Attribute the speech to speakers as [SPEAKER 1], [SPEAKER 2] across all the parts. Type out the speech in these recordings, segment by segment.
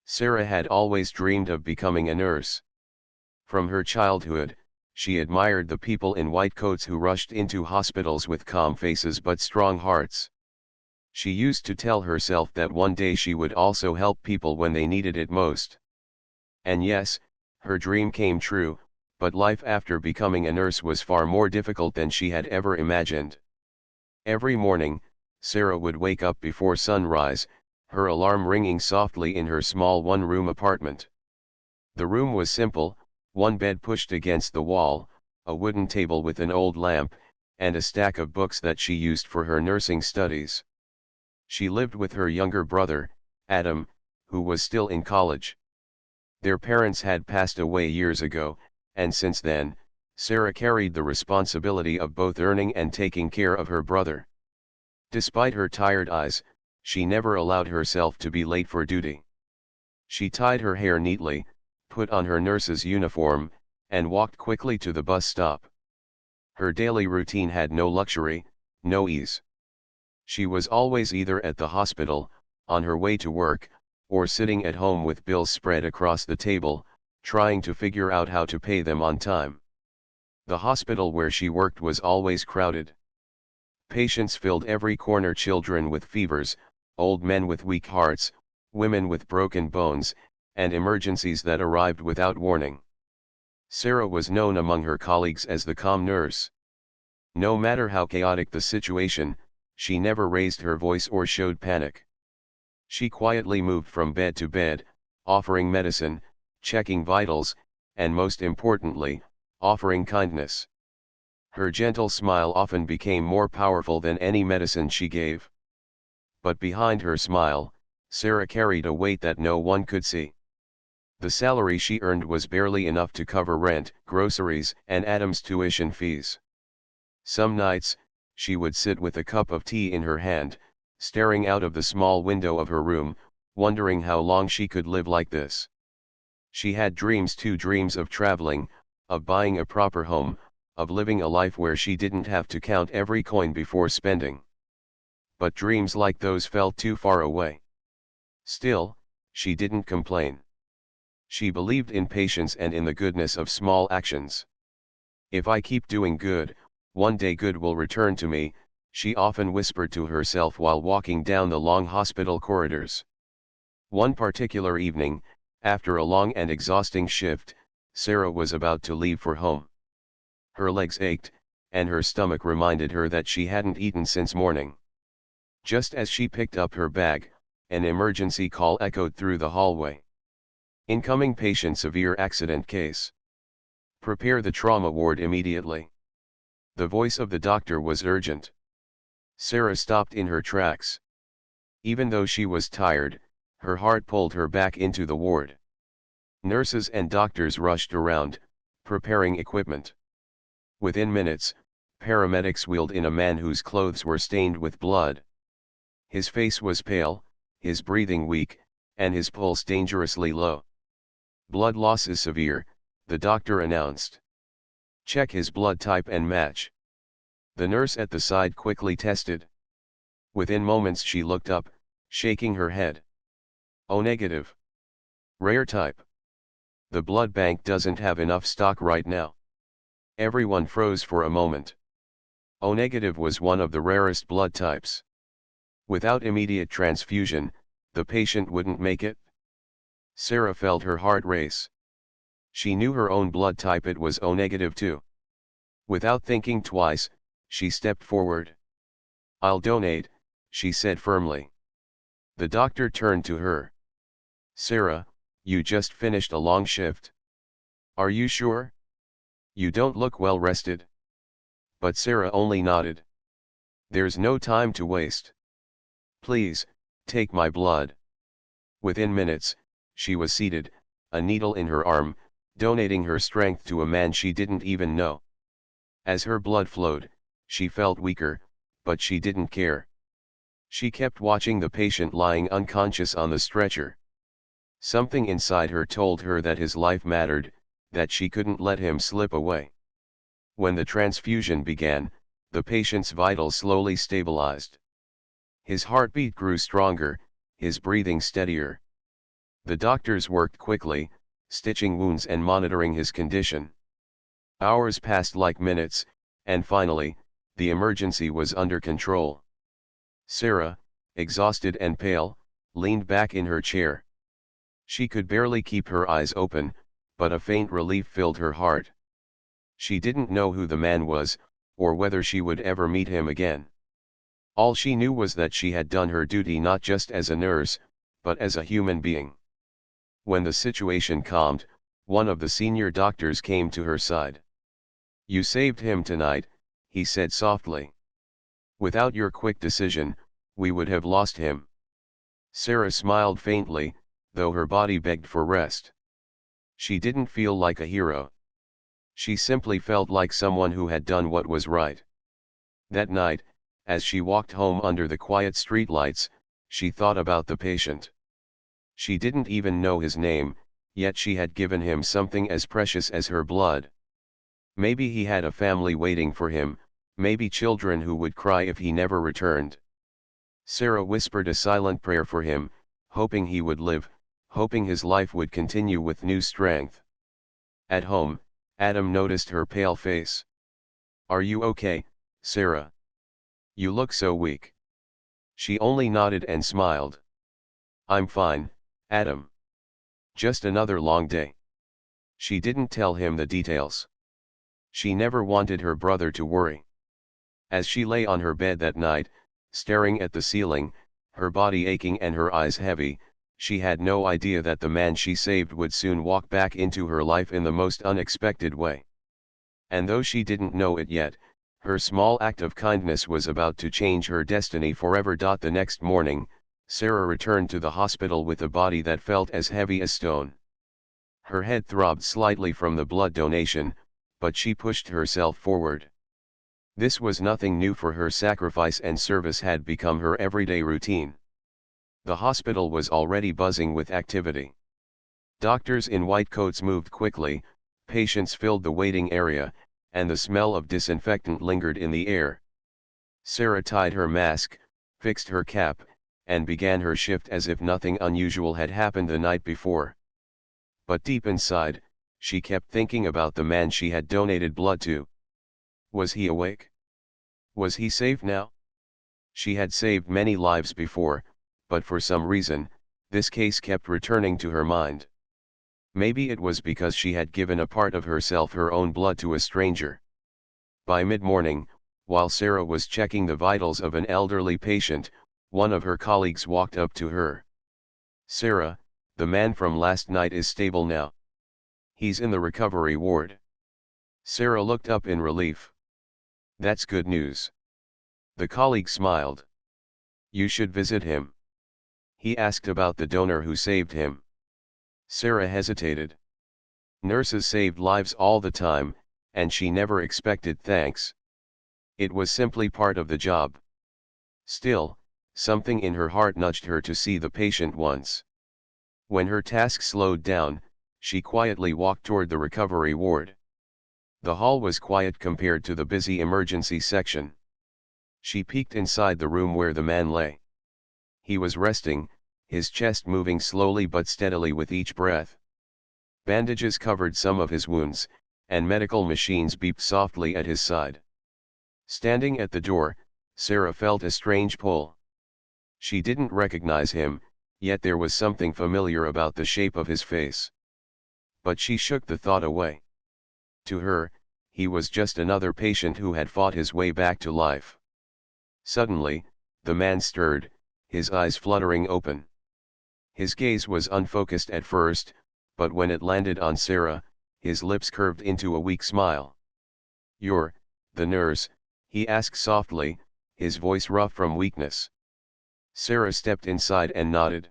[SPEAKER 1] Sarah had always dreamed of becoming a nurse. From her childhood, she admired the people in white coats who rushed into hospitals with calm faces but strong hearts. She used to tell herself that one day she would also help people when they needed it most. And yes, her dream came true, but life after becoming a nurse was far more difficult than she had ever imagined. Every morning, Sarah would wake up before sunrise, her alarm ringing softly in her small one-room apartment. The room was simple, one bed pushed against the wall, a wooden table with an old lamp, and a stack of books that she used for her nursing studies. She lived with her younger brother, Adam, who was still in college. Their parents had passed away years ago, and since then, Sarah carried the responsibility of both earning and taking care of her brother. Despite her tired eyes, she never allowed herself to be late for duty. She tied her hair neatly, put on her nurse's uniform, and walked quickly to the bus stop. Her daily routine had no luxury, no ease. She was always either at the hospital, on her way to work, or sitting at home with bills spread across the table, trying to figure out how to pay them on time. The hospital where she worked was always crowded. Patients filled every corner, children with fevers, old men with weak hearts, women with broken bones, and emergencies that arrived without warning. Sarah was known among her colleagues as the calm nurse. No matter how chaotic the situation, she never raised her voice or showed panic. She quietly moved from bed to bed, offering medicine, checking vitals, and most importantly, offering kindness. Her gentle smile often became more powerful than any medicine she gave. But behind her smile, Sarah carried a weight that no one could see. The salary she earned was barely enough to cover rent, groceries, and Adam's tuition fees. Some nights, she would sit with a cup of tea in her hand, staring out of the small window of her room, wondering how long she could live like this. She had dreams too, dreams of traveling, of buying a proper home, of living a life where she didn't have to count every coin before spending. But dreams like those felt too far away. Still, she didn't complain. She believed in patience and in the goodness of small actions. If I keep doing good, one day good will return to me, she often whispered to herself while walking down the long hospital corridors. One particular evening, after a long and exhausting shift, Sarah was about to leave for home. Her legs ached, and her stomach reminded her that she hadn't eaten since morning. Just as she picked up her bag, an emergency call echoed through the hallway. Incoming patient, severe accident case. Prepare the trauma ward immediately. The voice of the doctor was urgent. Sarah stopped in her tracks. Even though she was tired, her heart pulled her back into the ward. Nurses and doctors rushed around, preparing equipment. Within minutes, paramedics wheeled in a man whose clothes were stained with blood. His face was pale, his breathing weak, and his pulse dangerously low. Blood loss is severe, the doctor announced. Check his blood type and match. The nurse at the side quickly tested. Within moments she looked up, shaking her head. O negative. Rare type. The blood bank doesn't have enough stock right now. Everyone froze for a moment. O negative was one of the rarest blood types. Without immediate transfusion, the patient wouldn't make it. Sarah felt her heart race. She knew her own blood type, it was O negative too. Without thinking twice, she stepped forward. I'll donate, she said firmly. The doctor turned to her. Sarah, you just finished a long shift. Are you sure? You don't look well rested. But Sarah only nodded. There's no time to waste. Please, take my blood. Within minutes, she was seated, a needle in her arm, donating her strength to a man she didn't even know. As her blood flowed, she felt weaker, but she didn't care. She kept watching the patient lying unconscious on the stretcher. Something inside her told her that his life mattered, that she couldn't let him slip away. When the transfusion began, the patient's vitals slowly stabilized. His heartbeat grew stronger, his breathing steadier. The doctors worked quickly, stitching wounds and monitoring his condition. Hours passed like minutes, and finally, the emergency was under control. Sarah, exhausted and pale, leaned back in her chair. She could barely keep her eyes open, but a faint relief filled her heart. She didn't know who the man was, or whether she would ever meet him again. All she knew was that she had done her duty not just as a nurse, but as a human being. When the situation calmed, one of the senior doctors came to her side. "You saved him tonight," he said softly. "Without your quick decision, we would have lost him." Sarah smiled faintly, though her body begged for rest. She didn't feel like a hero. She simply felt like someone who had done what was right. That night, as she walked home under the quiet streetlights, she thought about the patient. She didn't even know his name, yet she had given him something as precious as her blood. Maybe he had a family waiting for him, maybe children who would cry if he never returned. Sarah whispered a silent prayer for him, hoping he would live, hoping his life would continue with new strength. At home, Adam noticed her pale face. "Are you okay, Sarah? You look so weak." She only nodded and smiled. "I'm fine, Adam. Just another long day." She didn't tell him the details. She never wanted her brother to worry. As she lay on her bed that night, staring at the ceiling, her body aching and her eyes heavy, she had no idea that the man she saved would soon walk back into her life in the most unexpected way. And though she didn't know it yet, her small act of kindness was about to change her destiny forever. The next morning, Sarah returned to the hospital with a body that felt as heavy as stone. Her head throbbed slightly from the blood donation, but she pushed herself forward. This was nothing new for her. Sacrifice and service had become her everyday routine. The hospital was already buzzing with activity. Doctors in white coats moved quickly, patients filled the waiting area, and the smell of disinfectant lingered in the air. Sarah tied her mask, fixed her cap, and began her shift as if nothing unusual had happened the night before. But deep inside, she kept thinking about the man she had donated blood to. Was he awake? Was he safe now? She had saved many lives before, but for some reason, this case kept returning to her mind. Maybe it was because she had given a part of herself, her own blood, to a stranger. By mid-morning, while Sarah was checking the vitals of an elderly patient, one of her colleagues walked up to her. "Sarah, the man from last night is stable now. He's in the recovery ward." Sarah looked up in relief. "That's good news." The colleague smiled. "You should visit him. He asked about the donor who saved him." Sarah hesitated. Nurses saved lives all the time, and she never expected thanks. It was simply part of the job. Still, something in her heart nudged her to see the patient once. When her task slowed down, she quietly walked toward the recovery ward. The hall was quiet compared to the busy emergency section. She peeked inside the room where the man lay. He was resting, his chest moving slowly but steadily with each breath. Bandages covered some of his wounds, and medical machines beeped softly at his side. Standing at the door, Sarah felt a strange pull. She didn't recognize him, yet there was something familiar about the shape of his face. But she shook the thought away. To her, he was just another patient who had fought his way back to life. Suddenly, the man stirred, his eyes fluttering open. His gaze was unfocused at first, but when it landed on Sarah, his lips curved into a weak smile. "You're the nurse?" he asked softly, his voice rough from weakness. Sarah stepped inside and nodded.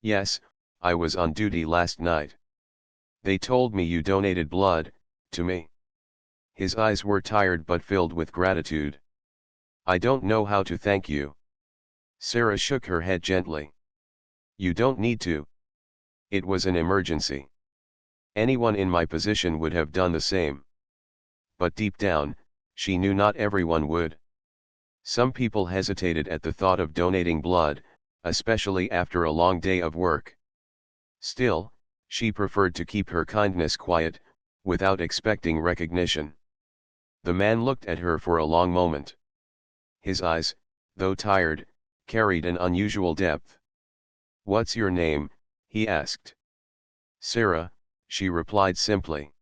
[SPEAKER 1] "Yes, I was on duty last night. They told me you donated blood to me." His eyes were tired but filled with gratitude. "I don't know how to thank you." Sarah shook her head gently. "You don't need to. It was an emergency. Anyone in my position would have done the same." But deep down, she knew not everyone would. Some people hesitated at the thought of donating blood, especially after a long day of work. Still, she preferred to keep her kindness quiet, without expecting recognition. The man looked at her for a long moment. His eyes, though tired, carried an unusual depth. "What's your name?" he asked. "Sarah," she replied simply.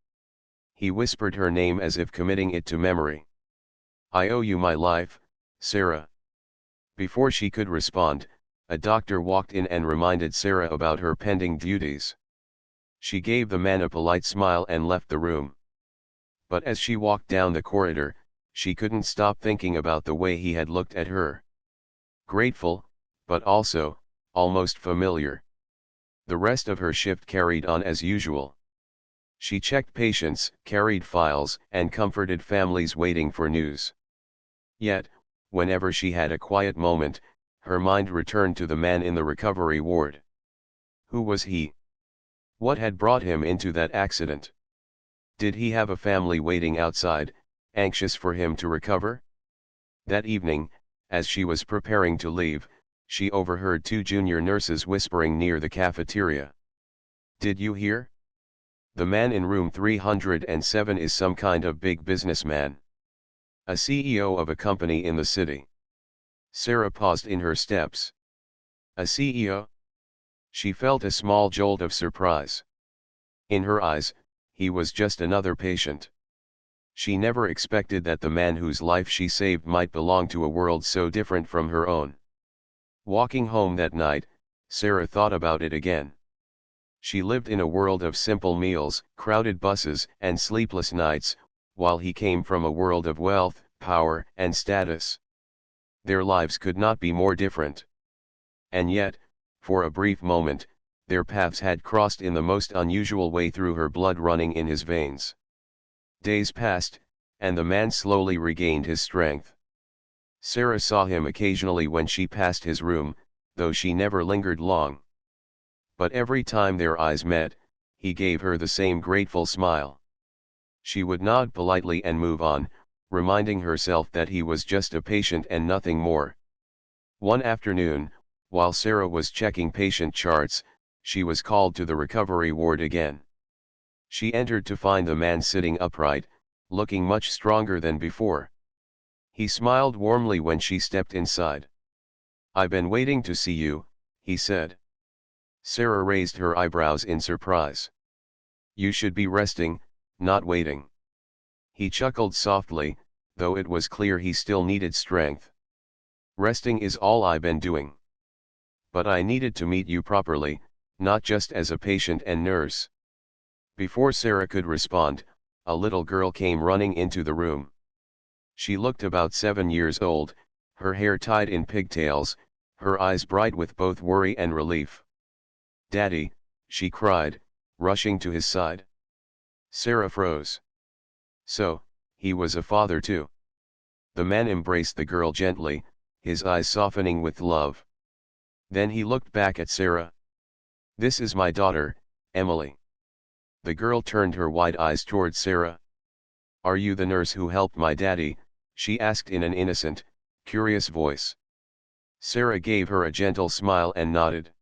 [SPEAKER 1] He whispered her name as if committing it to memory. "I owe you my life, Sarah." Before she could respond, a doctor walked in and reminded Sarah about her pending duties. She gave the man a polite smile and left the room. But as she walked down the corridor, she couldn't stop thinking about the way he had looked at her. Grateful, but also, almost familiar. The rest of her shift carried on as usual. She checked patients, carried files, and comforted families waiting for news. Yet, whenever she had a quiet moment, her mind returned to the man in the recovery ward. Who was he? What had brought him into that accident? Did he have a family waiting outside, anxious for him to recover? That evening, as she was preparing to leave, she overheard two junior nurses whispering near the cafeteria. "Did you hear? The man in room 307 is some kind of big businessman. A CEO of a company in the city." Sarah paused in her steps. A CEO? She felt a small jolt of surprise. In her eyes, he was just another patient. She never expected that the man whose life she saved might belong to a world so different from her own. Walking home that night, Sarah thought about it again. She lived in a world of simple meals, crowded buses, and sleepless nights, while he came from a world of wealth, power, and status. Their lives could not be more different. And yet, for a brief moment, their paths had crossed in the most unusual way, through her blood running in his veins. Days passed, and the man slowly regained his strength. Sarah saw him occasionally when she passed his room, though she never lingered long. But every time their eyes met, he gave her the same grateful smile. She would nod politely and move on, reminding herself that he was just a patient and nothing more. One afternoon, while Sarah was checking patient charts, she was called to the recovery ward again. She entered to find the man sitting upright, looking much stronger than before. He smiled warmly when she stepped inside. "I've been waiting to see you," he said. Sarah raised her eyebrows in surprise. "You should be resting, not waiting." He chuckled softly, though it was clear he still needed strength. "Resting is all I've been doing. But I needed to meet you properly, not just as a patient and nurse." Before Sarah could respond, a little girl came running into the room. She looked about 7 years old, her hair tied in pigtails, her eyes bright with both worry and relief. "Daddy," she cried, rushing to his side. Sarah froze. So, he was a father too. The man embraced the girl gently, his eyes softening with love. Then he looked back at Sarah. "This is my daughter, Emily." The girl turned her wide eyes toward Sarah. "Are you the nurse who helped my daddy?" she asked in an innocent, curious voice. Sarah gave her a gentle smile and nodded.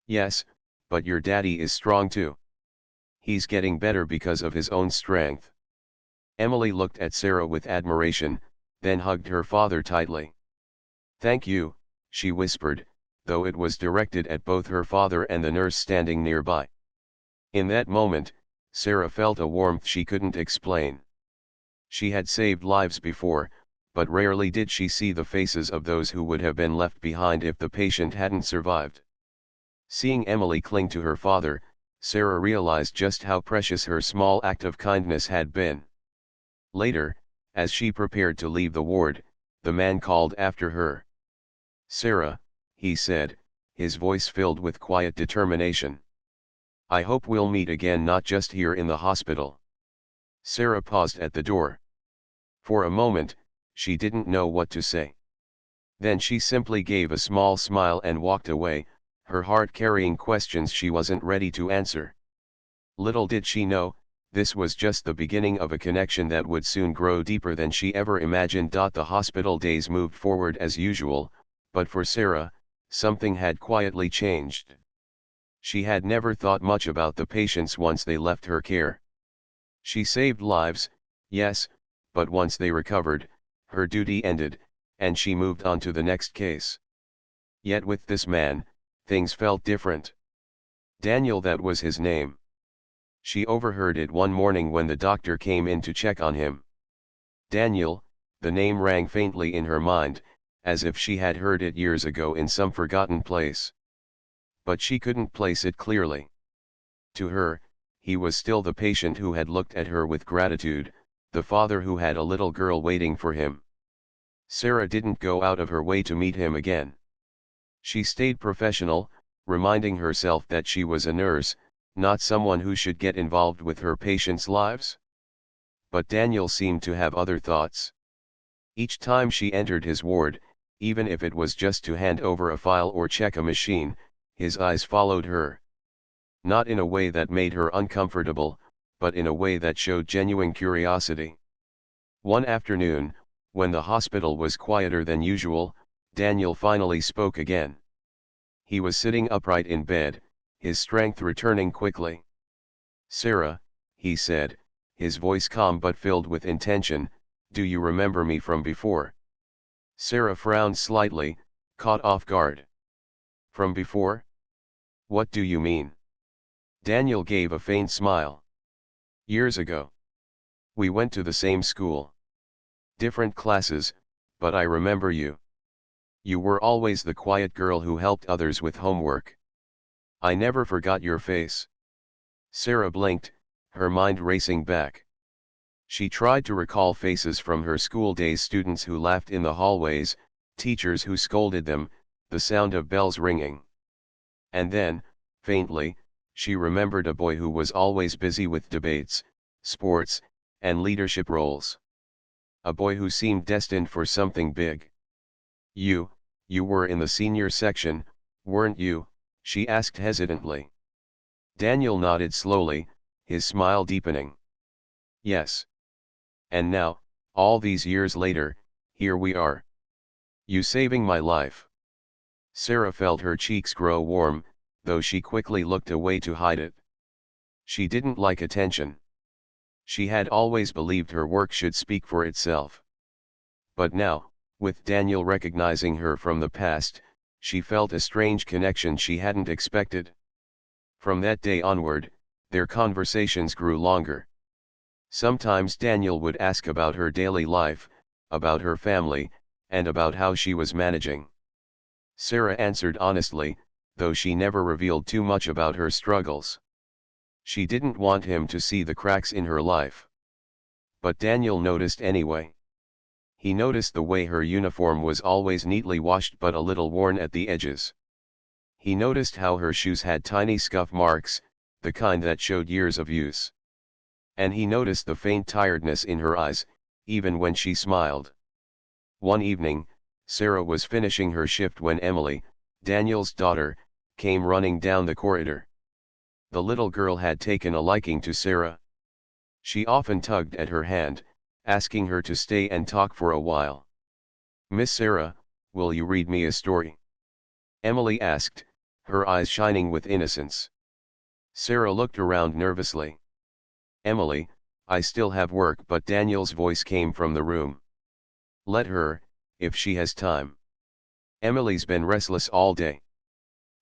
[SPEAKER 1] "Yes, but your daddy is strong too. He's getting better because of his own strength." Emily looked at Sarah with admiration, then hugged her father tightly. "Thank you," she whispered, though it was directed at both her father and the nurse standing nearby. In that moment, Sarah felt a warmth she couldn't explain. She had saved lives before, but rarely did she see the faces of those who would have been left behind if the patient hadn't survived. Seeing Emily cling to her father, Sarah realized just how precious her small act of kindness had been. Later, as she prepared to leave the ward, the man called after her. "Sarah," he said, his voice filled with quiet determination. "I hope we'll meet again, not just here in the hospital." Sarah paused at the door. For a moment, she didn't know what to say. Then she simply gave a small smile and walked away, her heart carrying questions she wasn't ready to answer. Little did she know, this was just the beginning of a connection that would soon grow deeper than she ever imagined. The hospital days moved forward as usual, but for Sarah, something had quietly changed. She had never thought much about the patients once they left her care. She saved lives, yes, but once they recovered, her duty ended, and she moved on to the next case. Yet with this man, things felt different. Daniel, that was his name. She overheard it one morning when the doctor came in to check on him. Daniel, the name rang faintly in her mind, as if she had heard it years ago in some forgotten place. But she couldn't place it clearly. To her, he was still the patient who had looked at her with gratitude, the father who had a little girl waiting for him. Sarah didn't go out of her way to meet him again. She stayed professional, reminding herself that she was a nurse, not someone who should get involved with her patients' lives. But Daniel seemed to have other thoughts. Each time she entered his ward, even if it was just to hand over a file or check a machine, his eyes followed her. Not in a way that made her uncomfortable, but in a way that showed genuine curiosity. One afternoon, when the hospital was quieter than usual, Daniel finally spoke again. He was sitting upright in bed, his strength returning quickly. "Sarah," he said, his voice calm but filled with intention, "do you remember me from before?" Sarah frowned slightly, caught off guard. "From before? What do you mean?" Daniel gave a faint smile. "Years ago. We went to the same school. Different classes, but I remember you. You were always the quiet girl who helped others with homework. I never forgot your face." Sarah blinked, her mind racing back. She tried to recall faces from her school days, students who laughed in the hallways, teachers who scolded them, the sound of bells ringing. And then, faintly, she remembered a boy who was always busy with debates, sports, and leadership roles. A boy who seemed destined for something big. You were in the senior section, weren't you?" she asked hesitantly. Daniel nodded slowly, his smile deepening. "Yes. And now, all these years later, here we are. You saving my life." Sarah felt her cheeks grow warm, though she quickly looked away to hide it. She didn't like attention. She had always believed her work should speak for itself. But now, with Daniel recognizing her from the past, she felt a strange connection she hadn't expected. From that day onward, their conversations grew longer. Sometimes Daniel would ask about her daily life, about her family, and about how she was managing. Sarah answered honestly, though she never revealed too much about her struggles. She didn't want him to see the cracks in her life. But Daniel noticed anyway. He noticed the way her uniform was always neatly washed but a little worn at the edges. He noticed how her shoes had tiny scuff marks, the kind that showed years of use. And he noticed the faint tiredness in her eyes, even when she smiled. One evening, Sarah was finishing her shift when Emily, Daniel's daughter, came running down the corridor. The little girl had taken a liking to Sarah. She often tugged at her hand, asking her to stay and talk for a while. "Miss Sarah, will you read me a story?" Emily asked, her eyes shining with innocence. Sarah looked around nervously. "Emily, I still have work," but Daniel's voice came from the room. "Let her, if she has time. Emily's been restless all day."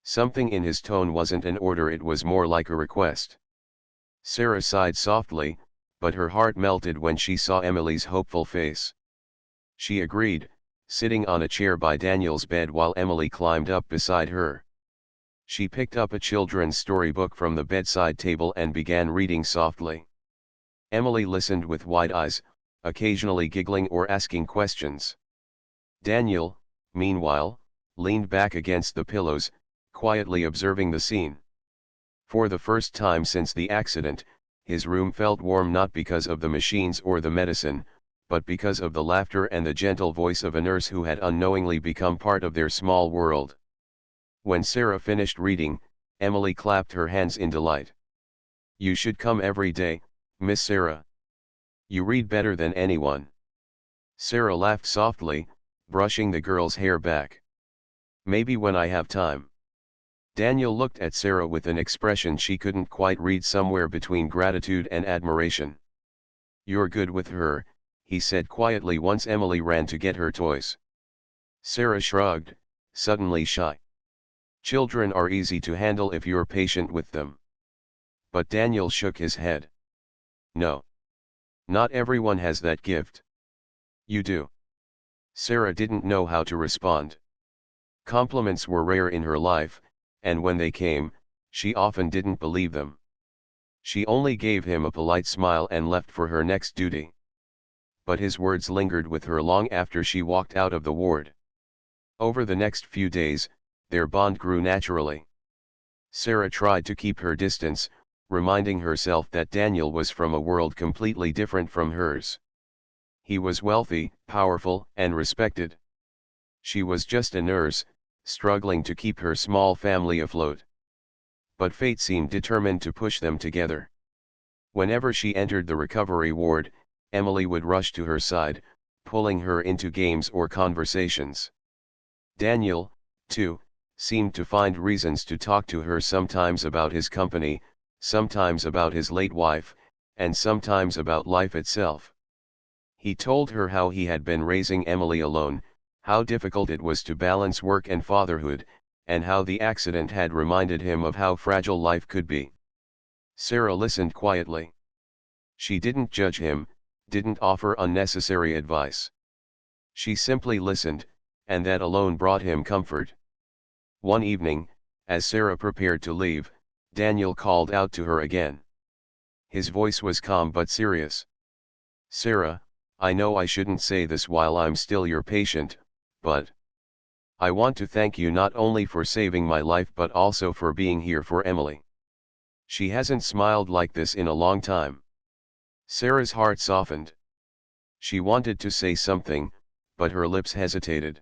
[SPEAKER 1] Something in his tone wasn't an order, it was more like a request. Sarah sighed softly, but her heart melted when she saw Emily's hopeful face. She agreed, sitting on a chair by Daniel's bed while Emily climbed up beside her. She picked up a children's storybook from the bedside table and began reading softly. Emily listened with wide eyes, occasionally giggling or asking questions. Daniel, meanwhile, leaned back against the pillows, quietly observing the scene. For the first time since the accident, his room felt warm, not because of the machines or the medicine, but because of the laughter and the gentle voice of a nurse who had unknowingly become part of their small world. When Sarah finished reading, Emily clapped her hands in delight. "You should come every day, Miss Sarah. You read better than anyone." Sarah laughed softly, brushing the girl's hair back. "Maybe when I have time." Daniel looked at Sarah with an expression she couldn't quite read, somewhere between gratitude and admiration. "You're good with her," he said quietly once Emily ran to get her toys. Sarah shrugged, suddenly shy. "Children are easy to handle if you're patient with them." But Daniel shook his head. "No. Not everyone has that gift." "You do." Sarah didn't know how to respond. Compliments were rare in her life, and when they came, she often didn't believe them. She only gave him a polite smile and left for her next duty. But his words lingered with her long after she walked out of the ward. Over the next few days, their bond grew naturally. Sarah tried to keep her distance, reminding herself that Daniel was from a world completely different from hers. He was wealthy, powerful, and respected. She was just a nurse, struggling to keep her small family afloat. But fate seemed determined to push them together. Whenever she entered the recovery ward, Emily would rush to her side, pulling her into games or conversations. Daniel, too, seemed to find reasons to talk to her, sometimes about his company, sometimes about his late wife, and sometimes about life itself. He told her how he had been raising Emily alone, how difficult it was to balance work and fatherhood, and how the accident had reminded him of how fragile life could be. Sarah listened quietly. She didn't judge him, didn't offer unnecessary advice. She simply listened, and that alone brought him comfort. One evening, as Sarah prepared to leave, Daniel called out to her again. His voice was calm but serious. "Sarah, I know I shouldn't say this while I'm still your patient, but I want to thank you not only for saving my life but also for being here for Emily." She hasn't smiled like this in a long time. Sarah's heart softened. She wanted to say something, but her lips hesitated.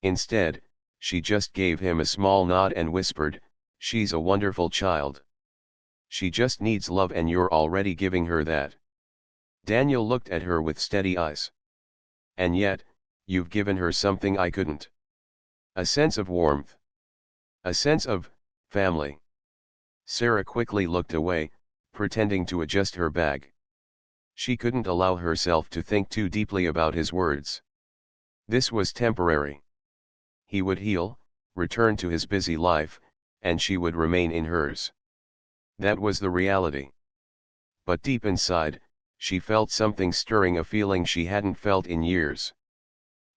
[SPEAKER 1] Instead, she just gave him a small nod and whispered, "She's a wonderful child. She just needs love and you're already giving her that." Daniel looked at her with steady eyes. "And yet, you've given her something I couldn't. A sense of warmth. A sense of family." Sarah quickly looked away, pretending to adjust her bag. She couldn't allow herself to think too deeply about his words. This was temporary. He would heal, return to his busy life, and she would remain in hers. That was the reality. But deep inside, she felt something stirring, a feeling she hadn't felt in years.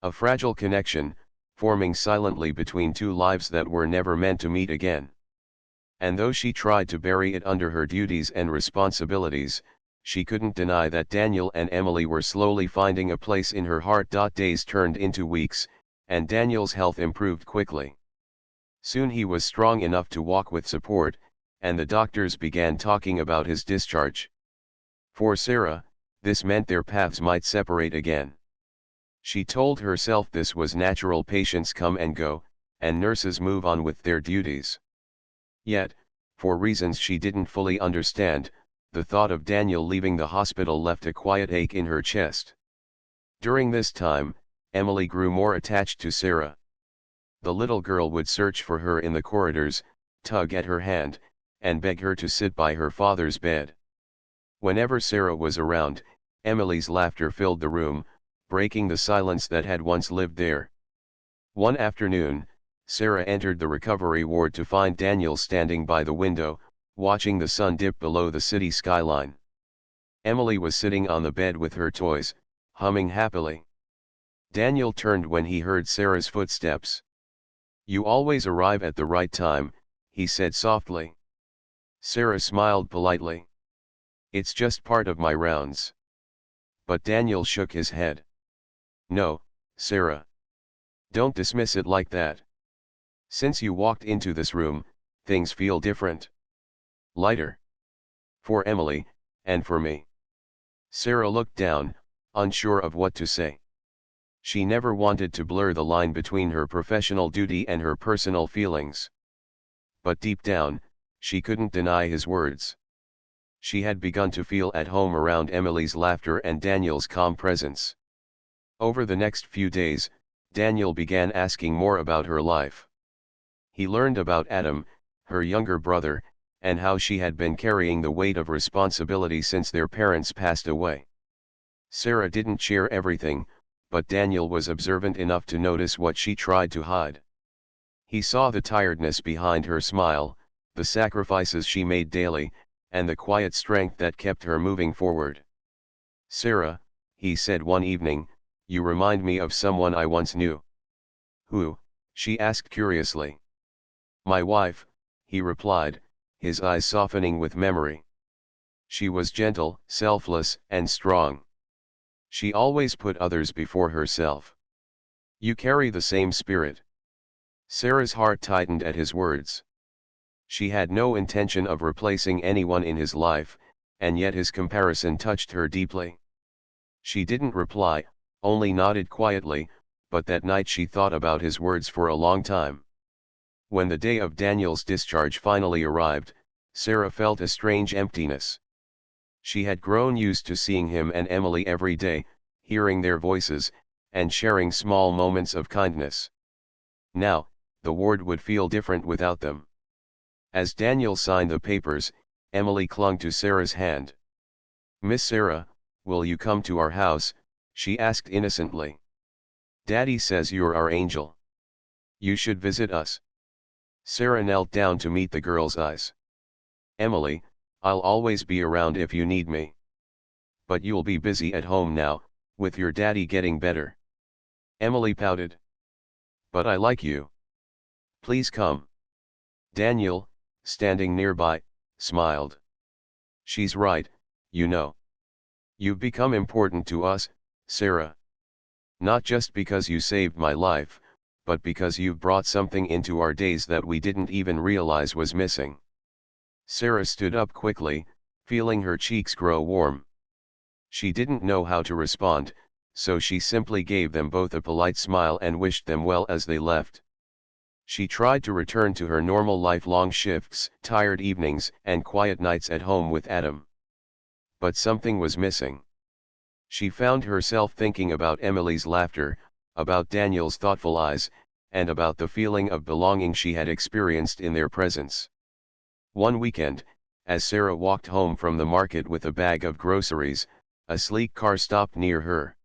[SPEAKER 1] A fragile connection, forming silently between two lives that were never meant to meet again. And though she tried to bury it under her duties and responsibilities, she couldn't deny that Daniel and Emily were slowly finding a place in her heart. Days turned into weeks, and Daniel's health improved quickly. Soon he was strong enough to walk with support, and the doctors began talking about his discharge. For Sarah, this meant their paths might separate again. She told herself this was natural, patients come and go, and nurses move on with their duties. Yet, for reasons she didn't fully understand, the thought of Daniel leaving the hospital left a quiet ache in her chest. During this time, Emily grew more attached to Sarah. The little girl would search for her in the corridors, tug at her hand, and beg her to sit by her father's bed. Whenever Sarah was around, Emily's laughter filled the room, breaking the silence that had once lived there. One afternoon, Sarah entered the recovery ward to find Daniel standing by the window, watching the sun dip below the city skyline. Emily was sitting on the bed with her toys, humming happily. Daniel turned when he heard Sarah's footsteps. "You always arrive at the right time," he said softly. Sarah smiled politely. "It's just part of my rounds." But Daniel shook his head. "No, Sarah. Don't dismiss it like that. Since you walked into this room, things feel different. Lighter. For Emily, and for me." Sarah looked down, unsure of what to say. She never wanted to blur the line between her professional duty and her personal feelings. But deep down, she couldn't deny his words. She had begun to feel at home around Emily's laughter and Daniel's calm presence. Over the next few days, Daniel began asking more about her life. He learned about Adam, her younger brother, and how she had been carrying the weight of responsibility since their parents passed away. Sarah didn't share everything, but Daniel was observant enough to notice what she tried to hide. He saw the tiredness behind her smile, the sacrifices she made daily, and the quiet strength that kept her moving forward. "Sarah," he said one evening, "you remind me of someone I once knew." "Who?" she asked curiously. "My wife," he replied, his eyes softening with memory. "She was gentle, selfless, and strong. She always put others before herself. You carry the same spirit." Sarah's heart tightened at his words. She had no intention of replacing anyone in his life, and yet his comparison touched her deeply. She didn't reply, only nodded quietly, but that night she thought about his words for a long time. When the day of Daniel's discharge finally arrived, Sarah felt a strange emptiness. She had grown used to seeing him and Emily every day, hearing their voices, and sharing small moments of kindness. Now, the ward would feel different without them. As Daniel signed the papers, Emily clung to Sarah's hand. "Miss Sarah, will you come to our house?" she asked innocently. "Daddy says you're our angel. You should visit us." Sarah knelt down to meet the girl's eyes. "Emily, I'll always be around if you need me. But you'll be busy at home now, with your daddy getting better." Emily pouted. "But I like you. Please come." Daniel, standing nearby, smiled. "She's right, you know. You've become important to us, Sarah. Not just because you saved my life, but because you've brought something into our days that we didn't even realize was missing." Sarah stood up quickly, feeling her cheeks grow warm. She didn't know how to respond, so she simply gave them both a polite smile and wished them well as they left. She tried to return to her normal life-long shifts, tired evenings, and quiet nights at home with Adam. But something was missing. She found herself thinking about Emily's laughter, about Daniel's thoughtful eyes, and about the feeling of belonging she had experienced in their presence. One weekend, as Sarah walked home from the market with a bag of groceries, a sleek car stopped near her.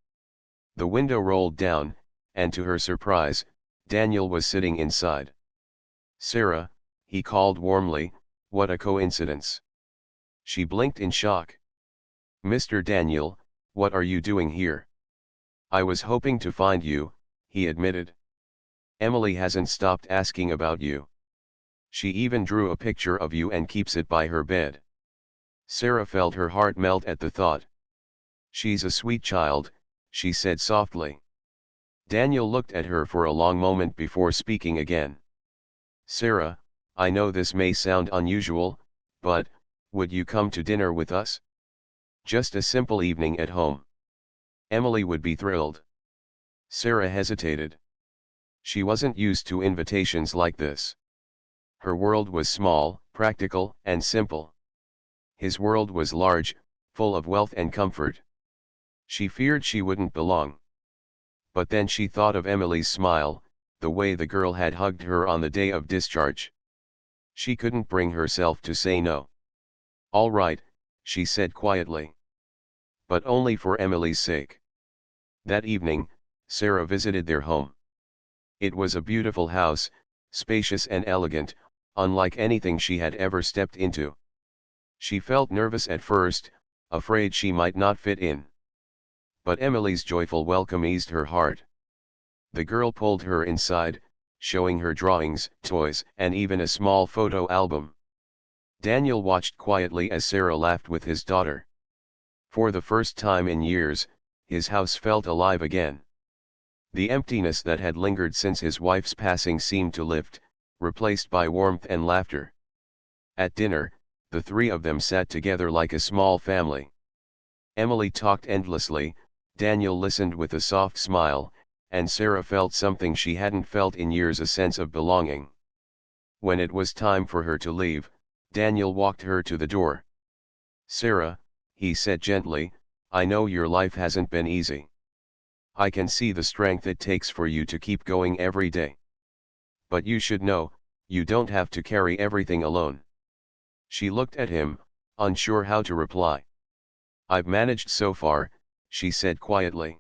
[SPEAKER 1] The window rolled down, and to her surprise, Daniel was sitting inside. "Sarah," he called warmly, "what a coincidence." She blinked in shock. "Mr. Daniel, what are you doing here?" "I was hoping to find you," he admitted. "Emily hasn't stopped asking about you. She even drew a picture of you and keeps it by her bed." Sarah felt her heart melt at the thought. "She's a sweet child," she said softly. Daniel looked at her for a long moment before speaking again. "Sarah, I know this may sound unusual, but, would you come to dinner with us? Just a simple evening at home. Emily would be thrilled." Sarah hesitated. She wasn't used to invitations like this. Her world was small, practical, and simple. His world was large, full of wealth and comfort. She feared she wouldn't belong. But then she thought of Emily's smile, the way the girl had hugged her on the day of discharge. She couldn't bring herself to say no. "All right," she said quietly. "But only for Emily's sake." That evening, Sarah visited their home. It was a beautiful house, spacious and elegant, unlike anything she had ever stepped into. She felt nervous at first, afraid she might not fit in. But Emily's joyful welcome eased her heart. The girl pulled her inside, showing her drawings, toys, and even a small photo album. Daniel watched quietly as Sarah laughed with his daughter. For the first time in years, his house felt alive again. The emptiness that had lingered since his wife's passing seemed to lift, replaced by warmth and laughter. At dinner, the three of them sat together like a small family. Emily talked endlessly, Daniel listened with a soft smile, and Sarah felt something she hadn't felt in years, a sense of belonging. When it was time for her to leave, Daniel walked her to the door. "Sarah," he said gently, "I know your life hasn't been easy. I can see the strength it takes for you to keep going every day. But you should know, You don't have to carry everything alone. She looked at him, unsure how to reply. I've managed so far, she said quietly.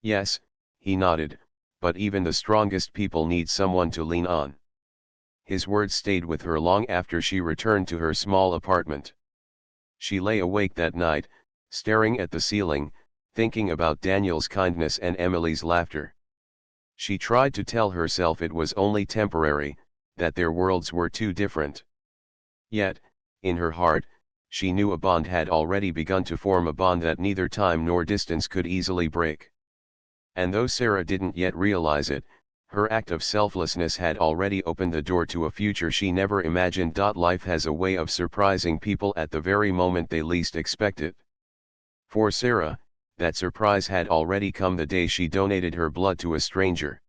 [SPEAKER 1] Yes, he nodded, but even the strongest people need someone to lean on. His words stayed with her long after she returned to her small apartment. She lay awake that night, staring at the ceiling, thinking about Daniel's kindness and Emily's laughter. She tried to tell herself it was only temporary, that their worlds were too different. Yet, in her heart, she knew a bond had already begun to form, a bond that neither time nor distance could easily break. And though Sarah didn't yet realize it, her act of selflessness had already opened the door to a future she never imagined. Life has a way of surprising people at the very moment they least expect it. For Sarah, that surprise had already come the day she donated her blood to a stranger.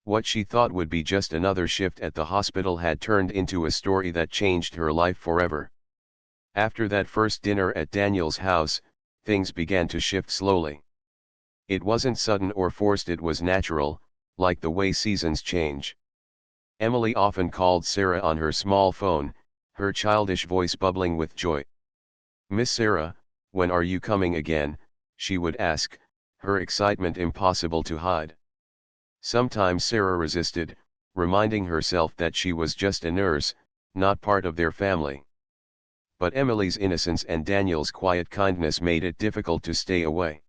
[SPEAKER 1] What she thought would be just another shift at the hospital had turned into a story that changed her life forever. After that first dinner at Daniel's house, things began to shift slowly. It wasn't sudden or forced, it was natural, like the way seasons change. Emily often called Sarah on her small phone, her childish voice bubbling with joy. "Miss Sarah, when are you coming again?" she would ask, her excitement impossible to hide. Sometimes Sarah resisted, reminding herself that she was just a nurse, not part of their family. But Emily's innocence and Daniel's quiet kindness made it difficult to stay away.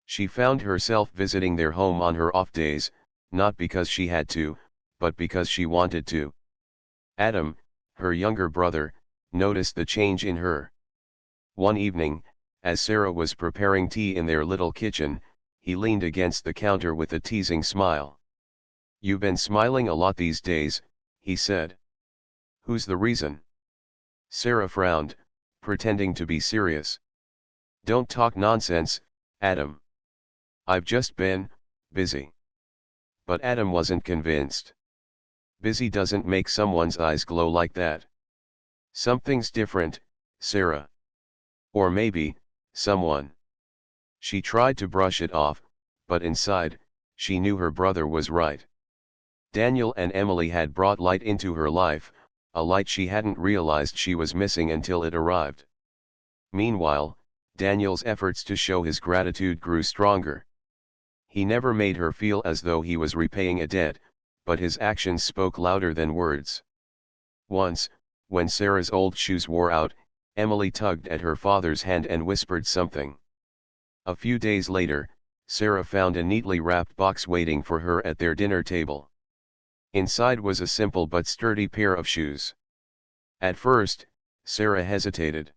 [SPEAKER 1] She found herself visiting their home on her off days, not because she had to, but because she wanted to. Adam, her younger brother, noticed the change in her. One evening, as Sarah was preparing tea in their little kitchen, he leaned against the counter with a teasing smile. "You've been smiling a lot these days," he said. "Who's the reason?" Sarah frowned, pretending to be serious. "Don't talk nonsense, Adam. I've just been busy." But Adam wasn't convinced. Busy doesn't make someone's eyes glow like that. "Something's different, Sarah. Or maybe, someone." She tried to brush it off, but inside, she knew her brother was right. Daniel and Emily had brought light into her life, a light she hadn't realized she was missing until it arrived. Meanwhile, Daniel's efforts to show his gratitude grew stronger. He never made her feel as though he was repaying a debt, but his actions spoke louder than words. Once, when Sarah's old shoes wore out, Emily tugged at her father's hand and whispered something. A few days later, Sarah found a neatly wrapped box waiting for her at their dinner table. Inside was a simple but sturdy pair of shoes. At first, Sarah hesitated.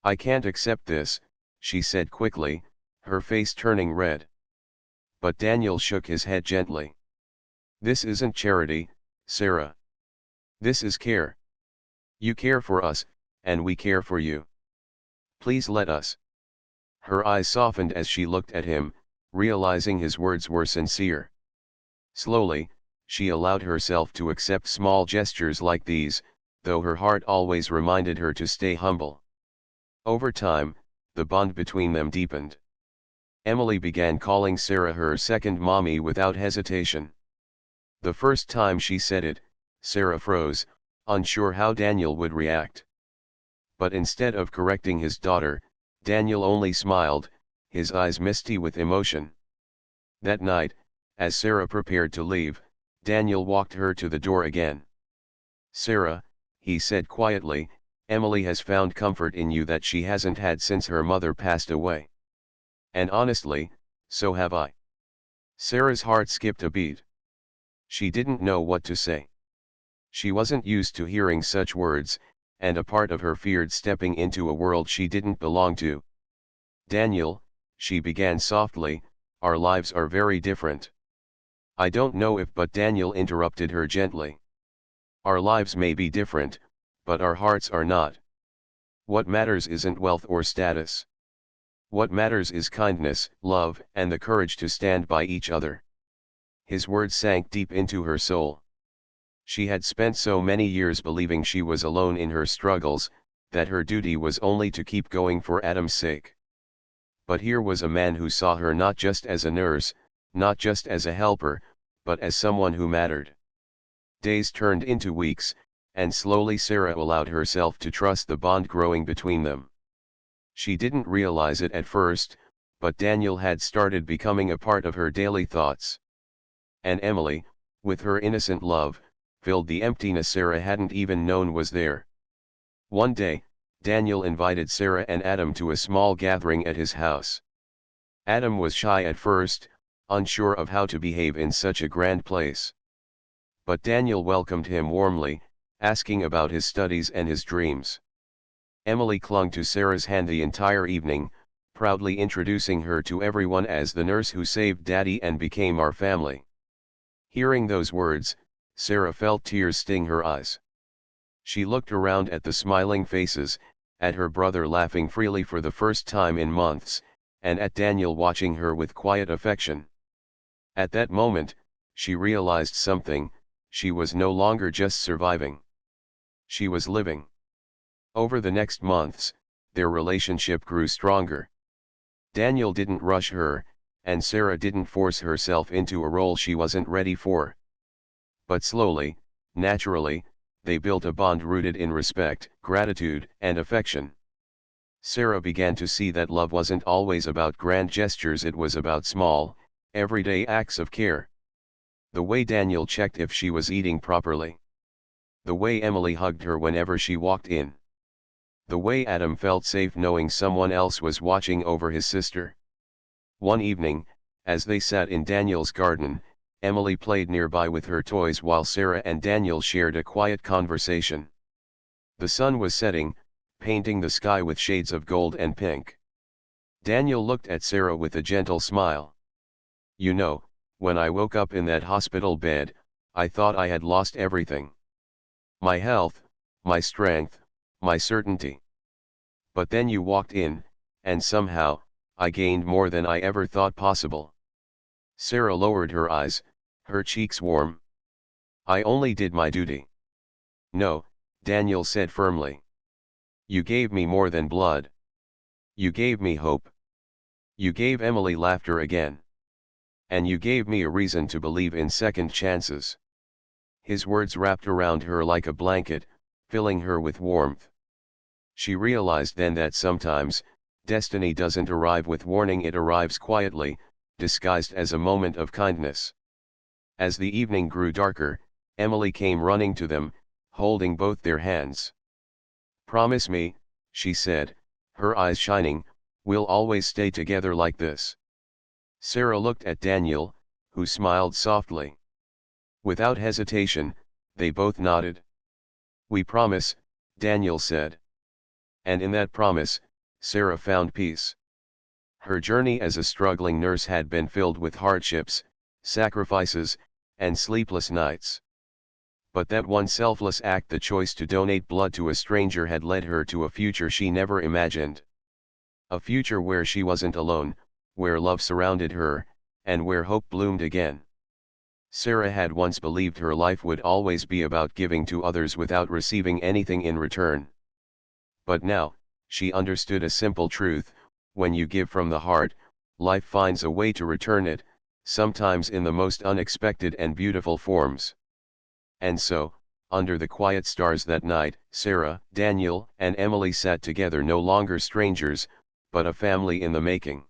[SPEAKER 1] "I can't accept this," she said quickly, her face turning red. But Daniel shook his head gently. "This isn't charity, Sarah. This is care. You care for us, and we care for you. Please let us." Her eyes softened as she looked at him, realizing his words were sincere. Slowly, she allowed herself to accept small gestures like these, though her heart always reminded her to stay humble. Over time, the bond between them deepened. Emily began calling Sarah her second mommy without hesitation. The first time she said it, Sarah froze, unsure how Daniel would react. But instead of correcting his daughter, Daniel only smiled, his eyes misty with emotion. That night, as Sarah prepared to leave, Daniel walked her to the door again. "Sarah," he said quietly, "Emily has found comfort in you that she hasn't had since her mother passed away. And honestly, so have I." Sarah's heart skipped a beat. She didn't know what to say. She wasn't used to hearing such words, and a part of her feared stepping into a world she didn't belong to. "Daniel," she began softly, "our lives are very different." "I don't know if," but Daniel interrupted her gently. "Our lives may be different, but our hearts are not. What matters isn't wealth or status. What matters is kindness, love, and the courage to stand by each other." His words sank deep into her soul. She had spent so many years believing she was alone in her struggles, that her duty was only to keep going for Adam's sake. But here was a man who saw her not just as a nurse, not just as a helper, but as someone who mattered. Days turned into weeks, and slowly Sarah allowed herself to trust the bond growing between them. She didn't realize it at first, but Daniel had started becoming a part of her daily thoughts. And Emily, with her innocent love, filled the emptiness Sarah hadn't even known was there. One day, Daniel invited Sarah and Adam to a small gathering at his house. Adam was shy at first, unsure of how to behave in such a grand place. But Daniel welcomed him warmly, asking about his studies and his dreams. Emily clung to Sarah's hand the entire evening, proudly introducing her to everyone as the nurse who saved Daddy and became our family. Hearing those words, Sarah felt tears sting her eyes. She looked around at the smiling faces, at her brother laughing freely for the first time in months, and at Daniel watching her with quiet affection. At that moment, she realized something: she was no longer just surviving. She was living. Over the next months, their relationship grew stronger. Daniel didn't rush her, and Sarah didn't force herself into a role she wasn't ready for. But slowly, naturally, they built a bond rooted in respect, gratitude, and affection. Sarah began to see that love wasn't always about grand gestures, it was about small, everyday acts of care. The way Daniel checked if she was eating properly. The way Emily hugged her whenever she walked in. The way Adam felt safe knowing someone else was watching over his sister. One evening, as they sat in Daniel's garden, Emily played nearby with her toys while Sarah and Daniel shared a quiet conversation. The sun was setting, painting the sky with shades of gold and pink. Daniel looked at Sarah with a gentle smile. "You know, when I woke up in that hospital bed, I thought I had lost everything. My health, my strength, my certainty. But then you walked in, and somehow, I gained more than I ever thought possible." Sarah lowered her eyes, her cheeks warm. "I only did my duty." "No," Daniel said firmly. "You gave me more than blood. You gave me hope. You gave Emily laughter again. And you gave me a reason to believe in second chances." His words wrapped around her like a blanket, filling her with warmth. She realized then that sometimes, destiny doesn't arrive with warning, it arrives quietly, disguised as a moment of kindness. As the evening grew darker, Emily came running to them, holding both their hands. "Promise me," she said, her eyes shining, "we'll always stay together like this." Sarah looked at Daniel, who smiled softly. Without hesitation, they both nodded. "We promise," Daniel said. And in that promise, Sarah found peace. Her journey as a struggling nurse had been filled with hardships, sacrifices, and sleepless nights. But that one selfless act, the choice to donate blood to a stranger, had led her to a future she never imagined. A future where she wasn't alone, where love surrounded her, and where hope bloomed again. Sarah had once believed her life would always be about giving to others without receiving anything in return. But now, she understood a simple truth: when you give from the heart, life finds a way to return it, sometimes in the most unexpected and beautiful forms. And so, under the quiet stars that night, Sarah, Daniel, and Emily sat together, no longer strangers, but a family in the making.